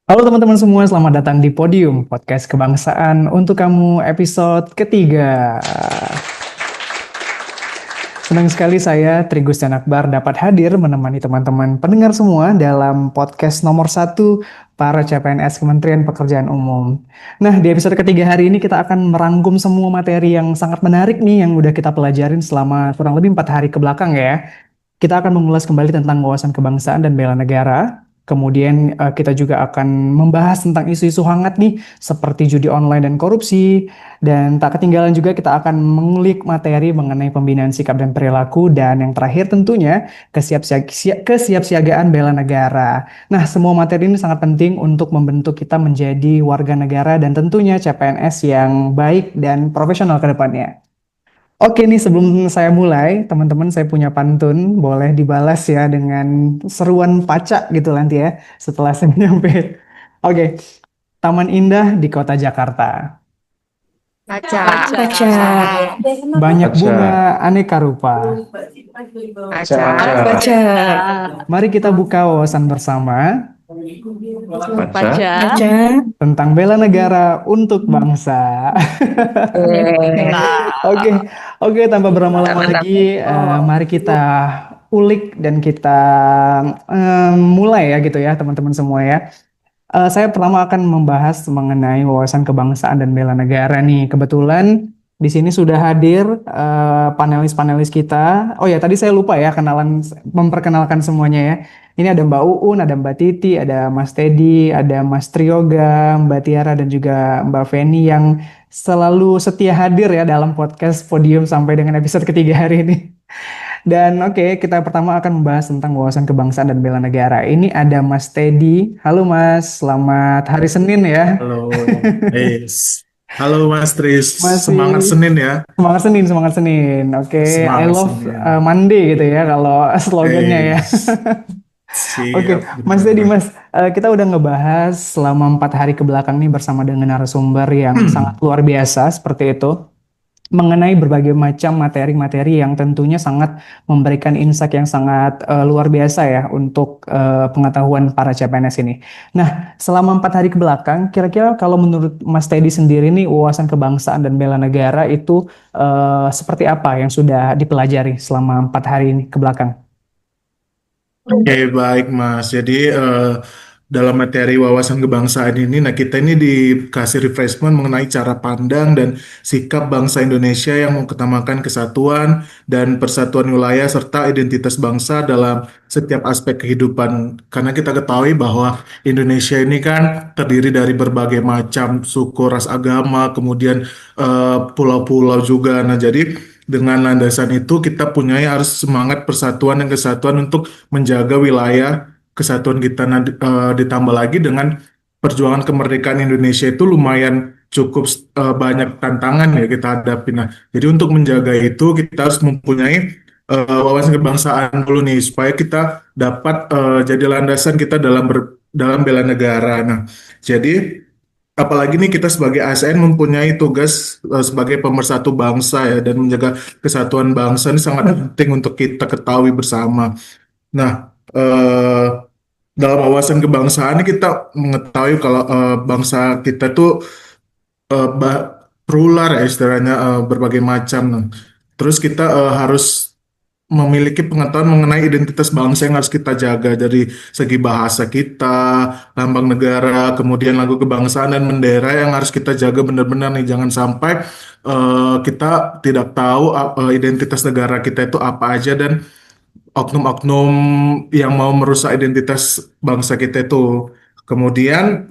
Halo teman-teman semua, selamat datang di Podium, podcast kebangsaan untuk kamu episode ketiga. Senang sekali saya, Trigus dan Akbar, dapat hadir menemani teman-teman pendengar semua dalam podcast nomor satu para CPNS Kementerian Pekerjaan Umum. Nah, di episode ketiga hari ini kita akan merangkum semua materi yang sangat menarik nih yang udah kita pelajarin selama kurang lebih 4 hari ke belakang ya. Kita akan mengulas kembali tentang wawasan kebangsaan dan bela negara. Kemudian kita juga akan membahas tentang isu-isu hangat nih, seperti judi online dan korupsi. Dan tak ketinggalan juga kita akan mengulik materi mengenai pembinaan sikap dan perilaku. Dan yang terakhir tentunya kesiapsiagaan bela negara. Nah, semua materi ini sangat penting untuk membentuk kita menjadi warga negara dan tentunya CPNS yang baik dan profesional ke depannya. Oke nih, sebelum saya mulai, teman-teman saya punya pantun, boleh dibalas ya dengan seruan pacak gitu nanti ya, setelah saya nyampe. Oke, Taman Indah di kota Jakarta. Kaca, Kaca, Banyak bunga Baca, aneka rupa. kaca, baca, kaca, Mari kita buka wawasan bersama baca, kaca. tentang bela negara untuk bangsa. Oke, oke, tanpa berlama-lama lagi, mari kita ulik dan kita mulai ya gitu ya teman-teman semua ya. Saya pertama akan membahas mengenai wawasan kebangsaan dan bela negara nih. Kebetulan di sini sudah hadir panelis-panelis kita. Oh ya, tadi saya lupa ya memperkenalkan semuanya ya. Ini ada Mbak Uun, ada Mbak Titi, ada Mas Teddy, ada Mas Trioga, Mbak Tiara, dan juga Mbak Feni yang selalu setia hadir ya dalam podcast Podium sampai dengan episode ketiga hari ini. Dan oke, kita pertama akan membahas tentang wawasan kebangsaan dan bela negara. Ini ada Mas Teddy. Halo Mas, selamat hari Senin ya. halo, halo Mas Tris, semangat Masih Senin ya, semangat Senin, semangat Senin. Oke, I semangat love Senin, Monday gitu ya kalau slogannya ya. Oke, siap, Mas Teddy, benar. Mas, kita udah ngebahas selama 4 hari ke belakang nih bersama dengan narasumber yang sangat luar biasa seperti itu, mengenai berbagai macam materi-materi yang tentunya sangat memberikan insight yang sangat luar biasa ya untuk pengetahuan para CPNS ini. Nah, selama 4 hari ke belakang, kira-kira kalau menurut Mas Teddy sendiri nih, wawasan kebangsaan dan bela negara itu seperti apa yang sudah dipelajari selama 4 hari ini ke belakang? Oke, baik Mas. Jadi dalam materi wawasan kebangsaan ini, nah kita ini dikasih refreshment mengenai cara pandang dan sikap bangsa Indonesia yang mengutamakan kesatuan dan persatuan wilayah serta identitas bangsa dalam setiap aspek kehidupan. Karena kita ketahui bahwa Indonesia ini kan terdiri dari berbagai macam suku, ras, agama, kemudian pulau-pulau juga. Nah, jadi dengan landasan itu kita punya harus semangat persatuan dan kesatuan untuk menjaga wilayah kesatuan kita. Nah, ditambah lagi dengan perjuangan kemerdekaan Indonesia itu lumayan cukup banyak tantangan ya kita hadapi. Nah, jadi untuk menjaga itu kita harus mempunyai wawasan kebangsaan dulu nih supaya kita dapat jadi landasan kita dalam bela negara. Nah, jadi apalagi nih kita sebagai ASN mempunyai tugas sebagai pemersatu bangsa ya dan menjaga kesatuan bangsa ini sangat penting untuk kita ketahui bersama. Nah, dalam wawasan kebangsaan ini kita mengetahui kalau bangsa kita tuh plural ya istilahnya, berbagai macam. Nah, terus kita harus memiliki pengetahuan mengenai identitas bangsa yang harus kita jaga dari segi bahasa kita, lambang negara, kemudian lagu kebangsaan dan bendera yang harus kita jaga benar-benar nih. Jangan sampai kita tidak tahu identitas negara kita itu apa aja dan oknum-oknum yang mau merusak identitas bangsa kita itu. Kemudian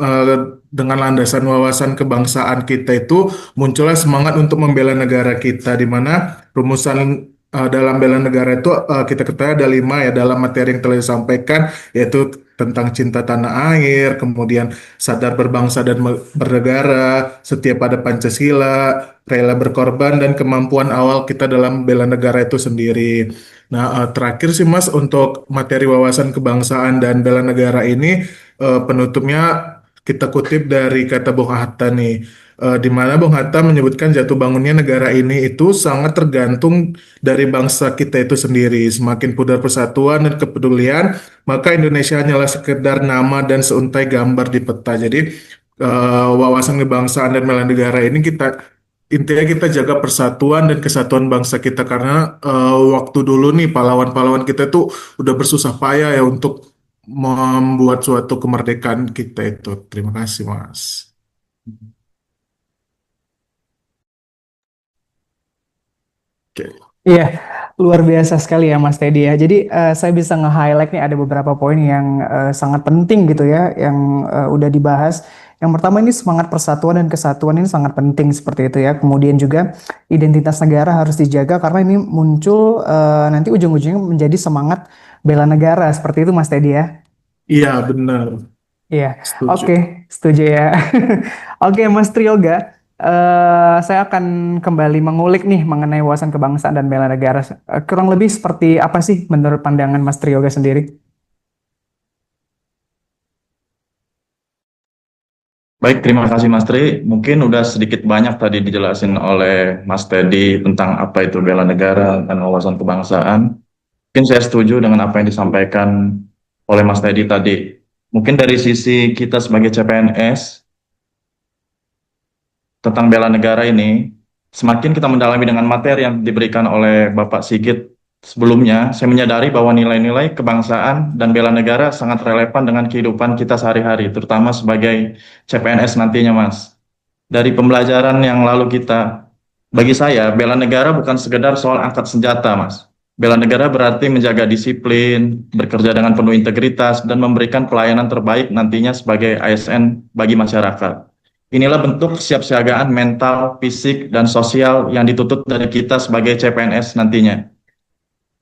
dengan landasan wawasan kebangsaan kita itu muncullah semangat untuk membela negara kita, di mana rumusan dalam bela negara itu kita ketahui ada 5 ya dalam materi yang telah disampaikan, yaitu tentang cinta tanah air, kemudian sadar berbangsa dan bernegara, setia pada Pancasila, rela berkorban, dan kemampuan awal kita dalam bela negara itu sendiri. Nah, terakhir sih Mas untuk materi wawasan kebangsaan dan bela negara ini, penutupnya kita kutip dari kata Bung Hatta nih. di mana Bung Hatta menyebutkan jatuh bangunnya negara ini itu sangat tergantung dari bangsa kita itu sendiri. Semakin pudar persatuan dan kepedulian, maka Indonesia hanyalah sekedar nama dan seuntai gambar di peta. Jadi wawasan kebangsaan dan bela negara ini intinya kita jaga persatuan dan kesatuan bangsa kita karena waktu dulu nih pahlawan-pahlawan kita tuh udah bersusah payah ya untuk membuat suatu kemerdekaan kita itu. Terima kasih, Mas. Oke. Iya, luar biasa sekali ya Mas Teddy ya. Jadi saya bisa nge-highlight nih ada beberapa poin yang sangat penting gitu ya, yang udah dibahas. Yang pertama ini semangat persatuan dan kesatuan ini sangat penting seperti itu ya. Kemudian juga identitas negara harus dijaga karena ini muncul nanti ujung-ujungnya menjadi semangat bela negara seperti itu Mas Teddy ya. Iya, benar. Iya, Setuju. oke, setuju ya. Oke, Mas Trioga, saya akan kembali mengulik nih mengenai wawasan kebangsaan dan bela negara. Kurang lebih seperti apa sih menurut pandangan Mas Trioga sendiri? Baik, terima kasih Mas Tri. Mungkin udah sedikit banyak tadi dijelasin oleh Mas Teddy tentang apa itu bela negara dan wawasan kebangsaan. Mungkin saya setuju dengan apa yang disampaikan oleh Mas Teddy tadi. Mungkin dari sisi kita sebagai CPNS tentang bela negara ini, semakin kita mendalami dengan materi yang diberikan oleh Bapak Sigit sebelumnya, saya menyadari bahwa nilai-nilai kebangsaan dan bela negara sangat relevan dengan kehidupan kita sehari-hari, terutama sebagai CPNS nantinya, Mas. Dari pembelajaran yang lalu bagi saya, bela negara bukan sekedar soal angkat senjata, Mas. Bela negara berarti menjaga disiplin, bekerja dengan penuh integritas, dan memberikan pelayanan terbaik nantinya sebagai ASN bagi masyarakat. Inilah bentuk kesiapsiagaan mental, fisik, dan sosial yang dituntut dari kita sebagai CPNS nantinya.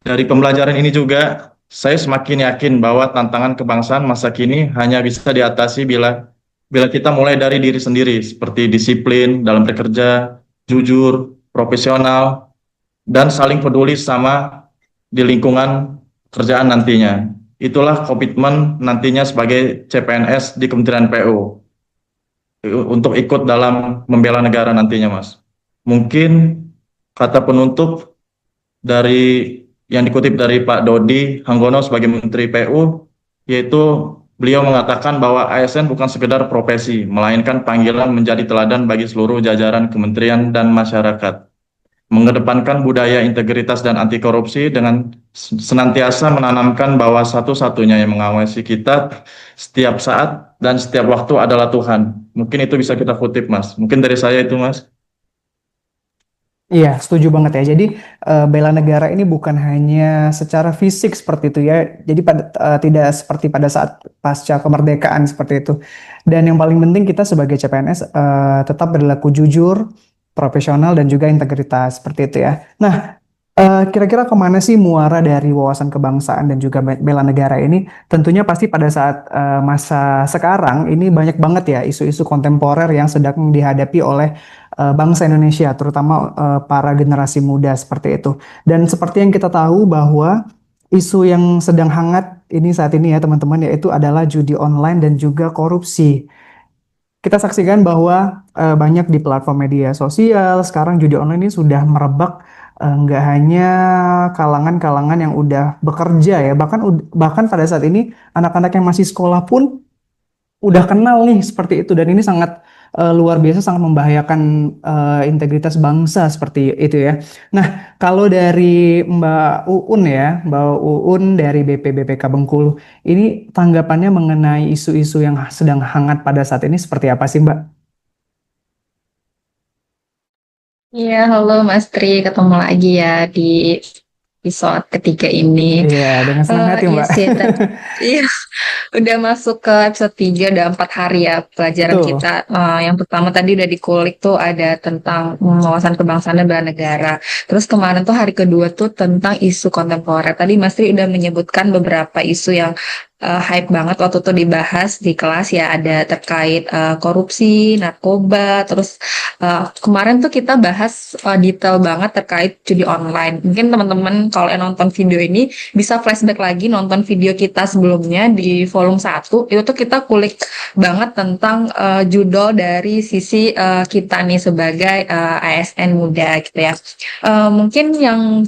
Dari pembelajaran ini juga, saya semakin yakin bahwa tantangan kebangsaan masa kini hanya bisa diatasi bila kita mulai dari diri sendiri, seperti disiplin dalam bekerja, jujur, profesional, dan saling peduli sama di lingkungan kerjaan nantinya. Itulah komitmen nantinya sebagai CPNS di Kementerian PU untuk ikut dalam membela negara nantinya, Mas. Mungkin kata penutup dari yang dikutip dari Pak Dodi Hanggono sebagai Menteri PU, yaitu beliau mengatakan bahwa ASN bukan sekedar profesi, melainkan panggilan menjadi teladan bagi seluruh jajaran kementerian dan masyarakat. Mengedepankan budaya integritas dan anti korupsi dengan senantiasa menanamkan bahwa satu-satunya yang mengawasi kita setiap saat dan setiap waktu adalah Tuhan. Mungkin itu bisa kita kutip, Mas. Mungkin dari saya itu, Mas. Iya, setuju banget ya. Jadi bela negara ini bukan hanya secara fisik seperti itu ya. Jadi tidak seperti pada saat pasca kemerdekaan seperti itu. Dan yang paling penting kita sebagai CPNS tetap berlaku jujur, profesional dan juga integritas seperti itu ya. Nah, kira-kira kemana sih muara dari wawasan kebangsaan dan juga bela negara ini? Tentunya pasti pada saat masa sekarang ini banyak banget ya isu-isu kontemporer yang sedang dihadapi oleh bangsa Indonesia, terutama para generasi muda seperti itu. Dan seperti yang kita tahu bahwa isu yang sedang hangat ini saat ini ya teman-teman yaitu adalah judi online dan juga korupsi. Kita saksikan bahwa banyak di platform media sosial sekarang judi online ini sudah merebak nggak hanya kalangan-kalangan yang udah bekerja ya, bahkan pada saat ini anak-anak yang masih sekolah pun udah kenal nih seperti itu dan ini sangat luar biasa sangat membahayakan integritas bangsa seperti itu ya. Nah, kalau dari Mbak Uun ya, Mbak Uun dari BPBPK Bengkulu, ini tanggapannya mengenai isu-isu yang sedang hangat pada saat ini seperti apa sih, Mbak? Iya, halo Mas Tri, ketemu lagi ya di episode ketiga ini. Iya, dengan senang hati, Iya Mbak. sih, iya, udah masuk ke episode 3, udah 4 hari ya pelajaran Betul. kita. Yang pertama tadi udah dikulik tuh ada tentang wawasan kebangsaan dan bela negara. Terus kemarin tuh hari kedua tuh tentang isu kontemporer. Tadi Mas Tri udah menyebutkan beberapa isu yang hype banget waktu itu dibahas di kelas ya, ada terkait korupsi, narkoba, terus kemarin tuh kita bahas detail banget terkait judi online. Mungkin teman-teman kalau yang nonton video ini bisa flashback lagi nonton video kita sebelumnya di volume 1, itu tuh kita kulik banget tentang judul dari sisi kita nih sebagai ASN muda gitu ya. Mungkin yang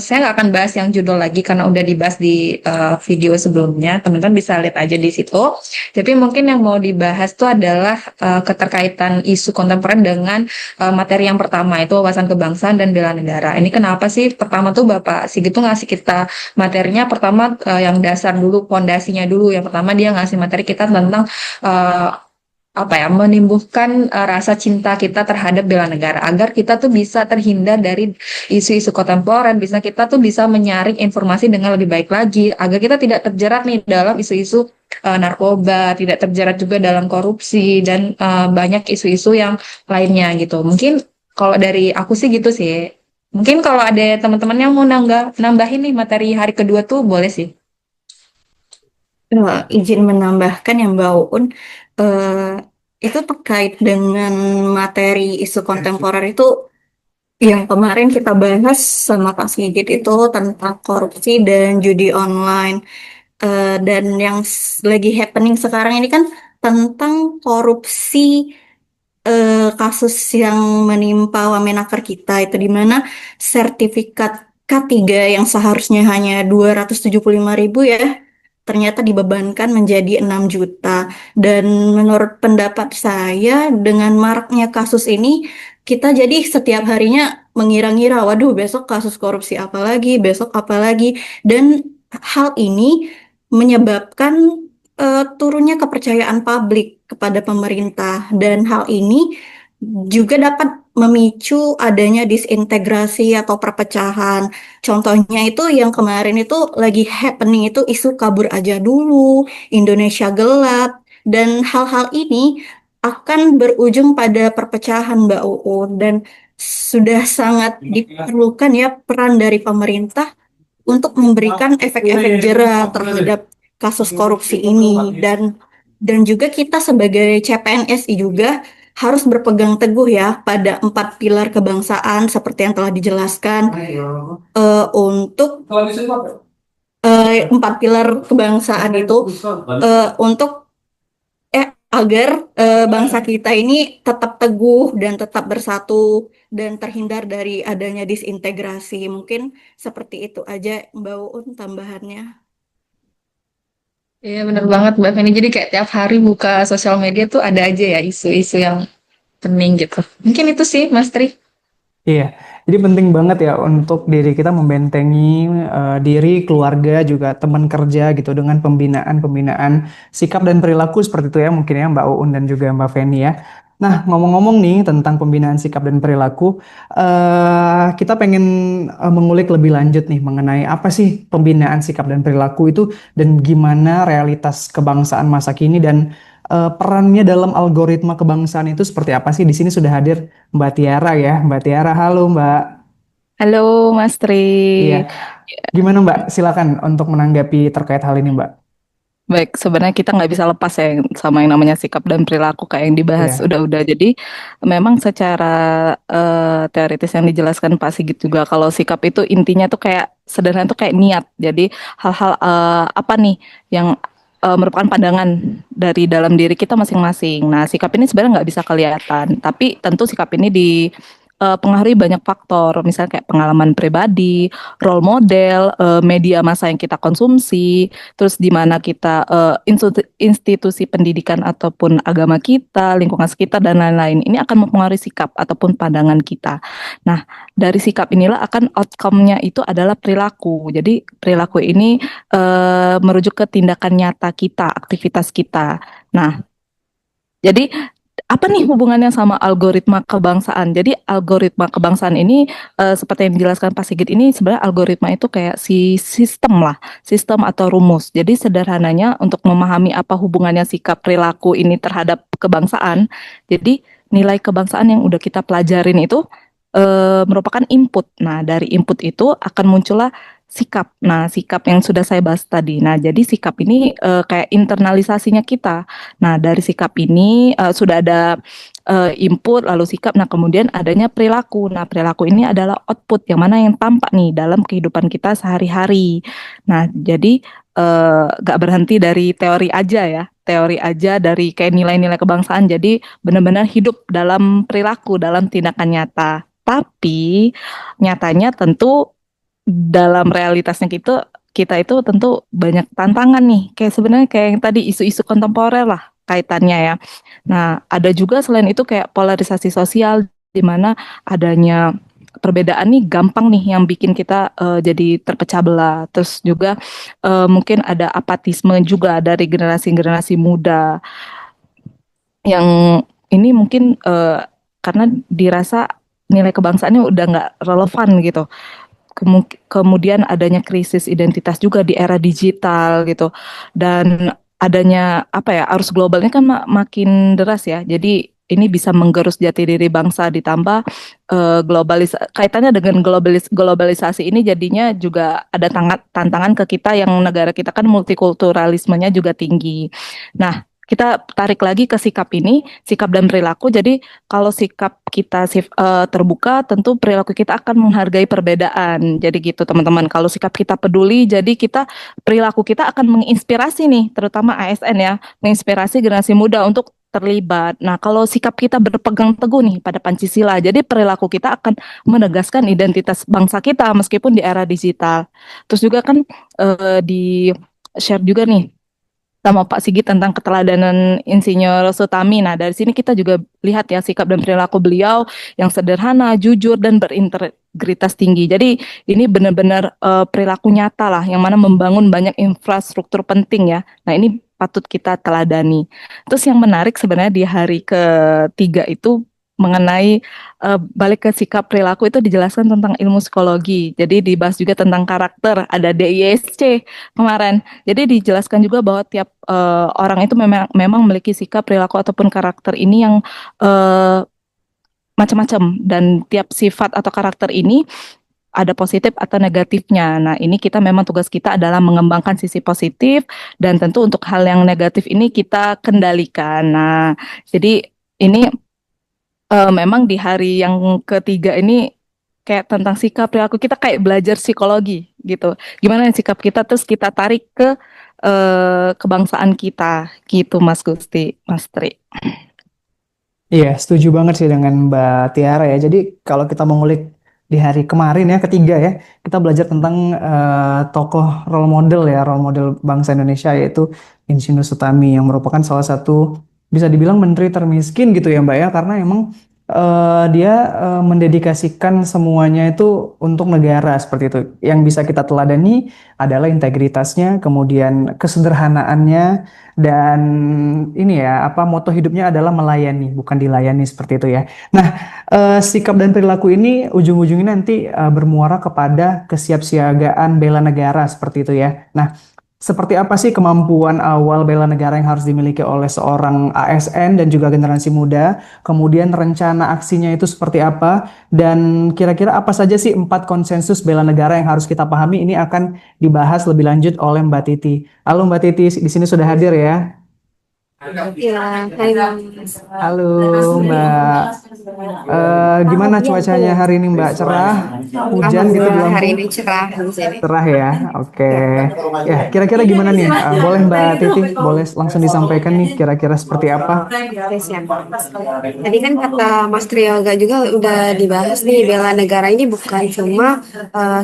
saya nggak akan bahas yang judul lagi karena udah dibahas di video sebelumnya. Teman-teman bisa lihat aja di situ. Tapi mungkin yang mau dibahas tuh adalah keterkaitan isu kontemporer dengan materi yang pertama, itu wawasan kebangsaan dan bela negara. Ini kenapa sih? Pertama tuh Bapak Sigit tuh ngasih kita materinya pertama yang dasar dulu, fondasinya dulu. Yang pertama dia ngasih materi kita tentang eh, menumbuhkan rasa cinta kita terhadap bela negara agar kita tuh bisa terhindar dari isu-isu kontemporer, bisa kita tuh bisa menyaring informasi dengan lebih baik lagi agar kita tidak terjerat nih dalam isu-isu narkoba, tidak terjerat juga dalam korupsi dan banyak isu-isu yang lainnya gitu. Mungkin kalau dari aku sih gitu sih. Mungkin kalau ada teman-teman yang mau nambahin nih materi hari kedua tuh boleh sih. Izin menambahkan yang Mbak Uun, eh, itu terkait dengan materi isu kontemporer itu yang kemarin kita bahas sama Kak Sigit itu tentang korupsi dan judi online. Dan yang lagi happening sekarang ini kan tentang korupsi, kasus yang menimpa Wamenaker kita itu di mana sertifikat K3 yang seharusnya hanya 275.000 ya ternyata dibebankan menjadi 6 juta. Dan menurut pendapat saya, dengan maraknya kasus ini, kita jadi setiap harinya mengira-ngira, waduh besok kasus korupsi apa lagi, besok apa lagi. Dan hal ini menyebabkan turunnya kepercayaan publik kepada pemerintah. Dan hal ini juga dapat memicu adanya disintegrasi atau perpecahan. Contohnya itu yang kemarin itu lagi happening itu isu kabur aja dulu, Indonesia gelap, dan hal-hal ini akan berujung pada perpecahan Mbak UU dan sudah sangat diperlukan ya peran dari pemerintah untuk memberikan efek-efek jera terhadap kasus korupsi ini dan juga kita sebagai CPNSI juga harus berpegang teguh ya pada 4 pilar kebangsaan seperti yang telah dijelaskan untuk 4 pilar kebangsaan itu untuk agar bangsa kita ini tetap teguh dan tetap bersatu dan terhindar dari adanya disintegrasi. Mungkin seperti itu aja Mbak Uun tambahannya. Iya bener banget Mbak Feni. Jadi kayak tiap hari buka sosial media tuh ada aja ya isu-isu yang pening gitu. Mungkin itu sih Mas Tri. Iya, jadi penting banget ya untuk diri kita membentengi diri, keluarga, juga teman kerja gitu dengan pembinaan sikap dan perilaku seperti itu ya mungkin ya Mbak Uun dan juga Mbak Feni ya. Nah, ngomong-ngomong nih tentang pembinaan sikap dan perilaku, kita pengen mengulik lebih lanjut nih mengenai apa sih pembinaan sikap dan perilaku itu dan gimana realitas kebangsaan masa kini dan perannya dalam algoritma kebangsaan itu seperti apa sih? Di sini sudah hadir Mbak Tiara ya. Mbak Tiara, halo Mbak. Halo Mas Tri. Iya, gimana Mbak? Silakan untuk menanggapi terkait hal ini Mbak. Baik, sebenarnya kita nggak bisa lepas ya sama yang namanya sikap dan perilaku kayak yang dibahas Iya, udah-udah. Jadi memang secara teoritis yang dijelaskan Pak Sigit juga kalau sikap itu intinya tuh kayak sederhana tuh kayak niat. Jadi hal-hal apa nih yang merupakan pandangan dari dalam diri kita masing-masing. Nah, sikap ini sebenarnya nggak bisa kelihatan, tapi tentu sikap ini pengaruhi banyak faktor, misalnya kayak pengalaman pribadi, role model, media massa yang kita konsumsi, terus di mana kita institusi pendidikan ataupun agama kita, lingkungan sekitar dan lain-lain. Ini akan mempengaruhi sikap ataupun pandangan kita. Nah, dari sikap inilah akan outcome-nya itu adalah perilaku. Jadi perilaku ini merujuk ke tindakan nyata kita, aktivitas kita. Nah, jadi apa nih hubungannya sama algoritma kebangsaan? Jadi algoritma kebangsaan ini seperti yang dijelaskan Pak Sigit ini sebenarnya algoritma itu kayak sistem lah, sistem atau rumus. Jadi sederhananya untuk memahami apa hubungannya sikap perilaku ini terhadap kebangsaan. Jadi nilai kebangsaan yang udah kita pelajarin itu merupakan input. Nah, dari input itu akan muncullah sikap. Nah, sikap yang sudah saya bahas tadi. Nah, jadi sikap ini kayak internalisasinya kita. Nah, dari sikap ini sudah ada input lalu sikap. Nah, kemudian adanya perilaku. Nah, perilaku ini adalah output yang mana yang tampak nih dalam kehidupan kita sehari-hari. Nah, jadi gak berhenti dari teori aja ya. Teori aja dari kayak nilai-nilai kebangsaan. Jadi benar-benar hidup dalam perilaku, dalam tindakan nyata. Tapi nyatanya tentu dalam realitasnya kita itu tentu banyak tantangan nih. Kayak sebenarnya kayak yang tadi isu-isu kontemporer lah kaitannya ya. Nah, ada juga selain itu kayak polarisasi sosial di mana adanya perbedaan nih gampang nih yang bikin kita jadi terpecah belah. Terus juga mungkin ada apatisme juga dari generasi-generasi muda yang ini mungkin karena dirasa nilai kebangsaannya udah nggak relevan gitu. Kemudian adanya krisis identitas juga di era digital gitu, dan adanya apa ya, arus globalnya kan makin deras ya. Jadi ini bisa menggerus jati diri bangsa, ditambah kaitannya dengan globalisasi ini jadinya juga ada tantangan ke kita yang negara kita kan multikulturalismenya juga tinggi. Nah, kita tarik lagi ke sikap ini, sikap dan perilaku. Jadi kalau sikap kita terbuka, tentu perilaku kita akan menghargai perbedaan. Jadi gitu teman-teman. Kalau sikap kita peduli, jadi perilaku kita akan menginspirasi nih, terutama ASN ya, menginspirasi generasi muda untuk terlibat. Nah, kalau sikap kita berpegang teguh nih pada Pancasila, jadi perilaku kita akan menegaskan identitas bangsa kita meskipun di era digital. Terus juga kan di share juga nih sama Pak Sigit tentang keteladanan Insinyur Sutami. Nah, dari sini kita juga lihat ya sikap dan perilaku beliau yang sederhana, jujur, dan berintegritas tinggi. Jadi ini benar-benar perilaku nyata lah, yang mana membangun banyak infrastruktur penting ya. Nah, ini patut kita teladani. Terus yang menarik sebenarnya di hari ketiga itu mengenai balik ke sikap perilaku itu dijelaskan tentang ilmu psikologi. Jadi dibahas juga tentang karakter, ada DISC kemarin. Jadi dijelaskan juga bahwa tiap orang itu memang memiliki sikap perilaku ataupun karakter ini yang macam-macam, dan tiap sifat atau karakter ini ada positif atau negatifnya. Nah, ini kita memang tugas kita adalah mengembangkan sisi positif, dan tentu untuk hal yang negatif ini kita kendalikan. Nah, jadi ini memang di hari yang ketiga ini kayak tentang sikap perilaku, kita kayak belajar psikologi gitu. Gimana sikap kita terus kita tarik ke kebangsaan kita gitu, Mas Gusti, Mas Tri. Iya, setuju banget sih dengan Mbak Tiara ya. Jadi kalau kita mengulik di hari kemarin ya, ketiga ya, kita belajar tentang tokoh role model bangsa Indonesia yaitu Insinyur Sutami yang merupakan salah satu bisa dibilang menteri termiskin gitu ya Mbak ya, karena emang dia mendedikasikan semuanya itu untuk negara seperti itu. Yang bisa kita teladani adalah integritasnya, kemudian kesederhanaannya, dan ini ya, apa moto hidupnya adalah melayani, bukan dilayani seperti itu ya. Nah, sikap dan perilaku ini ujung-ujungnya nanti bermuara kepada kesiapsiagaan bela negara seperti itu ya. Nah, seperti apa sih kemampuan awal bela negara yang harus dimiliki oleh seorang ASN dan juga generasi muda? Kemudian rencana aksinya itu seperti apa? Dan kira-kira apa saja sih 4 konsensus bela negara yang harus kita pahami? Ini akan dibahas lebih lanjut oleh Mbak Titi. Halo Mbak Titi, di sini sudah hadir ya. Ya, hai Mas. Halo Mbak. Gimana cuacanya hari ini Mbak? Cerah? Hujan gitu di Alhamdulillah hari Lampung? ini cerah di sini. Cerah ya, oke. Ya. Ya, kira-kira gimana nih? Boleh Mbak Titi, boleh langsung disampaikan nih kira-kira seperti apa? Oke, siap. Tadi kan kata Mas Triyoga juga udah dibahas nih, bela negara ini bukan cuma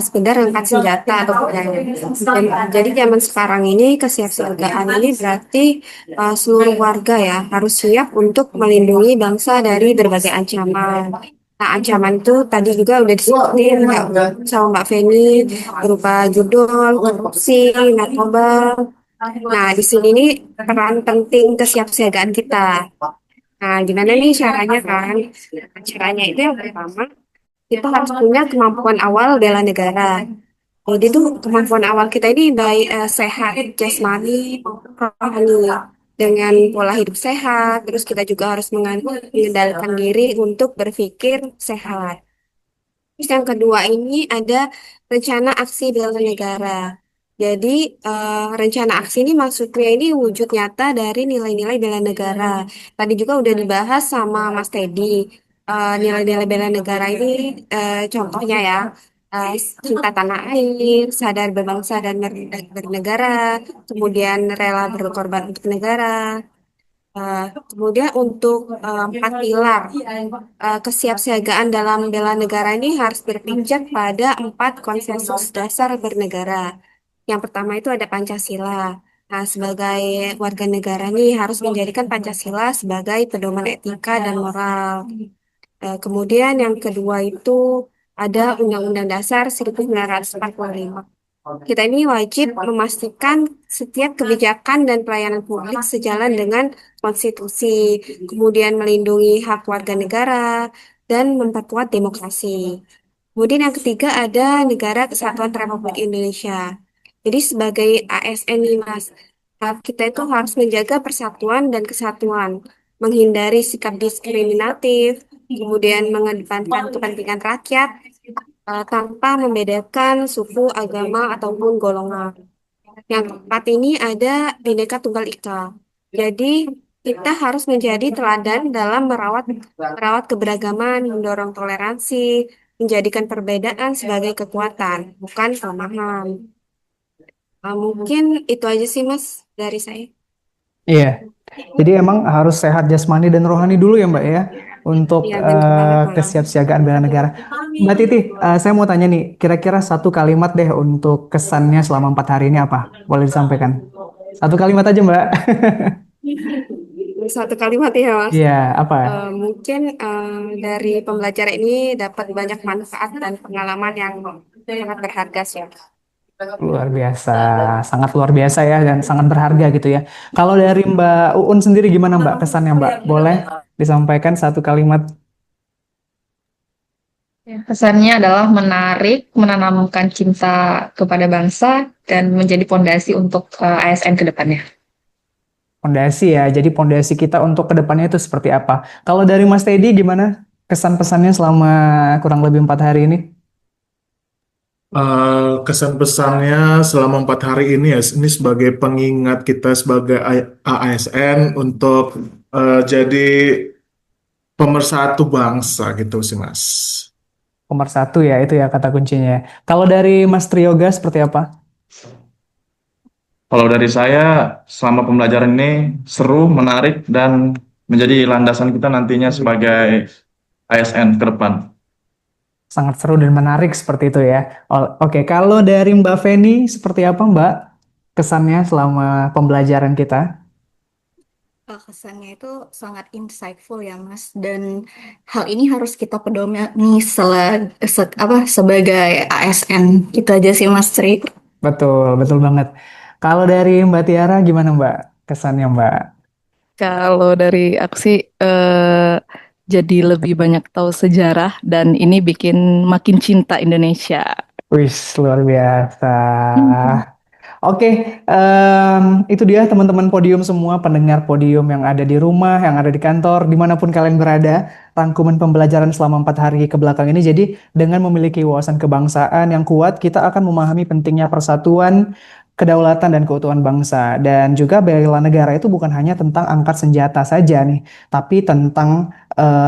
sekedar angkat senjata atau pedang. Jadi zaman sekarang ini kesiapsiagaan ini berarti seluruh warga ya harus siap untuk melindungi bangsa dari berbagai ancaman. Nah, ancaman itu tadi juga udah disebutin sama Mbak Feni, berupa judul, korupsi, narkoba. Nah, di sini nih peran penting kesiapsiagaan kita. Nah, gimana nih caranya kan? Caranya itu yang pertama, kita harus punya kemampuan awal bela negara. Jadi tuh kemampuan awal kita ini baik sehat jasmani maupun rohani, dengan pola hidup sehat. Terus kita juga harus mengendalikan diri untuk berpikir sehat. Terus yang kedua ini ada rencana aksi bela negara. Jadi rencana aksi ini maksudnya ini wujud nyata dari nilai-nilai bela negara. Tadi juga udah dibahas sama Mas Teddy. Nilai-nilai bela negara ini contohnya ya, cinta tanah air, sadar berbangsa dan bernegara, kemudian rela berkorban untuk negara. Kemudian untuk empat pilar kesiapsiagaan dalam bela negara ini harus berpijak pada empat konsensus dasar bernegara. Yang pertama itu ada Pancasila. Nah, sebagai warga negara nih harus menjadikan Pancasila sebagai pedoman etika dan moral. Kemudian yang kedua itu ada Undang-Undang Dasar 1945. Kita ini wajib memastikan setiap kebijakan dan pelayanan publik sejalan dengan konstitusi, kemudian melindungi hak warga negara, dan memperkuat demokrasi. Kemudian yang ketiga ada Negara Kesatuan Republik Indonesia. Jadi sebagai ASN nih Mas, kita itu harus menjaga persatuan dan kesatuan, menghindari sikap diskriminatif, kemudian mengedepankan kepentingan rakyat, tanpa membedakan suku, agama, ataupun golongan. Yang keempat ini ada Bhinneka Tunggal Ika. Jadi kita harus menjadi teladan dalam merawat keberagaman, mendorong toleransi, menjadikan perbedaan sebagai kekuatan, bukan kelemahan. Mungkin itu aja sih Mas dari saya. Iya. Jadi emang harus sehat jasmani dan rohani dulu ya Mbak ya untuk Iya benar banget Mas. kesiapsiagaan bela negara. Mbak Titi, saya mau tanya nih, kira-kira satu kalimat deh untuk kesannya selama 4 hari ini apa? Boleh disampaikan? Satu kalimat aja Mbak. Satu kalimat ya Mas. Iya, apa? Mungkin dari pembelajaran ini dapat banyak manfaat dan pengalaman yang sangat berharga sih. Luar biasa, sangat luar biasa ya dan sangat berharga gitu ya. Kalau dari Mbak Uun sendiri gimana Mbak kesannya Mbak? Boleh disampaikan satu kalimat? Ya, pesannya adalah menarik, menanamkan cinta kepada bangsa, dan menjadi pondasi untuk ASN ke depannya. Pondasi ya, jadi pondasi kita untuk kedepannya itu seperti apa? Kalau dari Mas Teddy gimana kesan-pesannya selama kurang lebih 4 hari ini? Kesan pesannya selama 4 hari ini ya, ini sebagai pengingat kita sebagai ASN untuk jadi pemersatu bangsa gitu sih Mas. Pemersatu ya, itu ya kata kuncinya. Kalau dari Mas Triyoga seperti apa? Kalau dari saya, selama pembelajaran ini seru, menarik, dan menjadi landasan kita nantinya sebagai ASN ke depan. Sangat seru dan menarik seperti itu ya. Oke, kalau dari Mbak Feni seperti apa Mbak kesannya selama pembelajaran kita? Kesannya itu sangat insightful ya Mas, dan hal ini harus kita pedomani sebagai ASN. Itu aja sih Mas Tri. Betul, betul banget. Kalau dari Mbak Tiara gimana Mbak kesannya Mbak? Kalau dari aku sih jadi lebih banyak tahu sejarah dan ini bikin makin cinta Indonesia. Wih, luar biasa. Oke, itu dia teman-teman podium semua, pendengar podium yang ada di rumah, yang ada di kantor, dimanapun kalian berada, rangkuman pembelajaran selama 4 hari ke belakang ini. Jadi dengan memiliki wawasan kebangsaan yang kuat, kita akan memahami pentingnya persatuan, kedaulatan dan keutuhan bangsa. Dan juga bela negara itu bukan hanya tentang angkat senjata saja nih, tapi tentang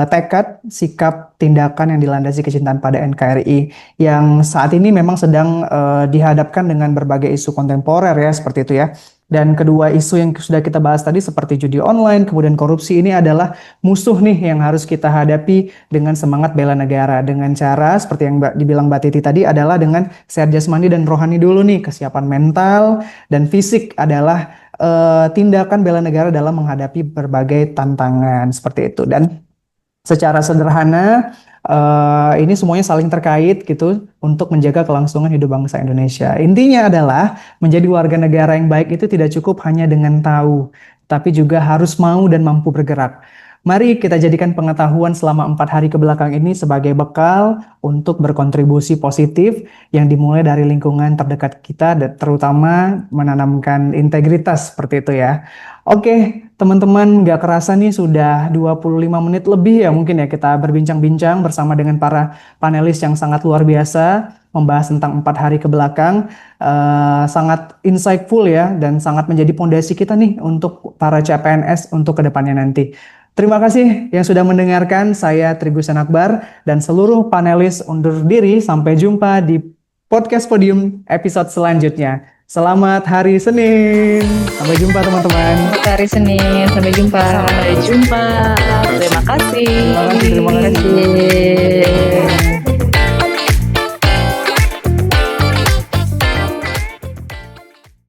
tekad, sikap, tindakan yang dilandasi kecintaan pada NKRI yang saat ini memang sedang dihadapkan dengan berbagai isu kontemporer ya seperti itu ya. Dan kedua isu yang sudah kita bahas tadi seperti judi online, kemudian korupsi ini adalah musuh nih yang harus kita hadapi dengan semangat bela negara. Dengan cara seperti yang dibilang Mbak Titi tadi adalah dengan sehat jasmani dan rohani dulu nih. Kesiapan mental dan fisik adalah tindakan bela negara dalam menghadapi berbagai tantangan seperti itu. Dan secara sederhana, ini semuanya saling terkait gitu untuk menjaga kelangsungan hidup bangsa Indonesia. Intinya adalah menjadi warga negara yang baik itu tidak cukup hanya dengan tahu, tapi juga harus mau dan mampu bergerak. Mari kita jadikan pengetahuan selama 4 hari ke belakang ini sebagai bekal untuk berkontribusi positif yang dimulai dari lingkungan terdekat kita, dan terutama menanamkan integritas seperti itu ya. Oke, teman-teman nggak kerasa nih sudah 25 menit lebih ya mungkin ya kita berbincang-bincang bersama dengan para panelis yang sangat luar biasa membahas tentang 4 hari ke belakang. Sangat insightful ya dan sangat menjadi pondasi kita nih untuk para CPNS untuk kedepannya nanti. Terima kasih yang sudah mendengarkan. Saya Trigustian Akbar dan seluruh panelis undur diri. Sampai jumpa di podcast Podium episode selanjutnya. Selamat hari Senin. Sampai jumpa teman-teman. Hari Senin, sampai jumpa. Sampai jumpa. Terima kasih. Terima kasih.